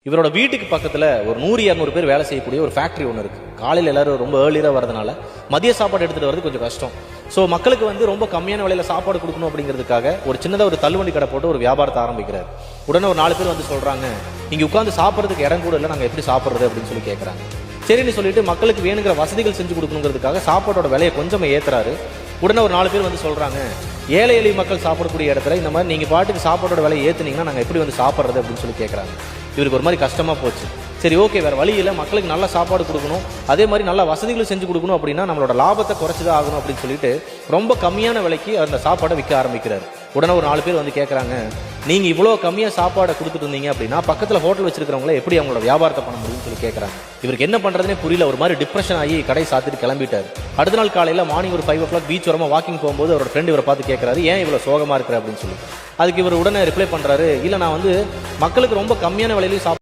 இவரோட வீட்டுக்கு பக்கத்தில் ஒரு 100-200 பேர் வேலை செய்யக்கூடிய ஒரு ஃபேக்ட்ரி ஒன்று இருக்குது. காலையில் எல்லாரும் ரொம்ப ஏர்லியராக வரதுனால மதிய சாப்பாடு எடுத்துகிட்டு வரது கொஞ்சம் கஷ்டம். ஸோ மக்களுக்கு ரொம்ப கம்மியான விலையில் சாப்பாடு கொடுக்கணும் அப்படிங்கிறதுக்காக ஒரு சின்னதாக ஒரு தள்ளுவண்டி கடை போட்டு ஒரு வியாபாரத்தை ஆரம்பிக்கிறார். உடனே ஒரு 4 பேர் சொல்கிறாங்க, இங்கே உட்காந்து சாப்பிட்றதுக்கு இடம் கூட இல்லை, நாங்கள் எப்படி சாப்பிட்றது அப்படின்னு சொல்லி கேட்குறாங்க. சரின்னு சொல்லிட்டு மக்களுக்கு வேணுங்கிற வசதிகள் செஞ்சு கொடுக்கணுங்கிறதுக்காக சாப்பாட்டோட விலையை கொஞ்சம் ஏற்றுறாரு. உடனே ஒரு 4 பேர் சொல்கிறாங்க, ஏழை எளிய மக்கள் சாப்பிடக்கூடிய இடத்துல இந்த மாதிரி நீங்கள் பாட்டுக்கு சாப்பாட்டோட விலையை ஏற்றுனீங்கன்னா நாங்கள் எப்படி சாப்பிட்றது அப்படின்னு சொல்லி கேட்குறாங்க. இவருக்கு ஒரு மாதிரி கஷ்டமாக போச்சு. சரி, ஓகே, வேறு வழி இல்லை, மக்களுக்கு நல்ல சாப்பாடு கொடுக்கணும், அதே மாதிரி நல்ல வசதிகளும் செஞ்சு கொடுக்கணும் அப்படின்னா நம்மளோட லாபத்தை குறைச்சிதான் ஆகணும் அப்படின்னு சொல்லிட்டு ரொம்ப கம்மியான விலைக்கு அந்த சாப்பாடை விற்க ஆரம்பிக்கிறார். உடனே ஒரு 4 பேர் கேட்குறாங்க, நீங்கள் இவ்வளோ கம்மியாக சாப்பாடை கொடுத்துட்டு இருந்தீங்க அப்படின்னா பக்கத்தில் ஹோட்டல் வச்சிருக்கிறவங்கள எப்படி அவங்களோட வியாபாரத்தை பண்ண முடியும்னு சொல்லி கேட்குறாங்க. இவருக்கு என்ன பண்ணுறதுனே புரியல. ஒரு மாதிரி டிப்ரெஷன் ஆகி கடை சாத்திட்டு கிளம்பிட்டார். அடுத்த நாள் காலையில் மார்னிங் ஒரு 5 o'clock பீச் வரமா வாக்கிங் போகும்போது அவரோட ஃப்ரெண்ட் இவரை பார்த்து கேட்குறாரு, ஏன் இவ்வளோ சோகமாக இருக்கிற அப்படின்னு சொல்லி. அதுக்கு இவர் உடனே ரிப்ளை பண்ணுறாரு, இல்லை நான் மக்களுக்கு ரொம்ப கம்மியான விலையிலையும்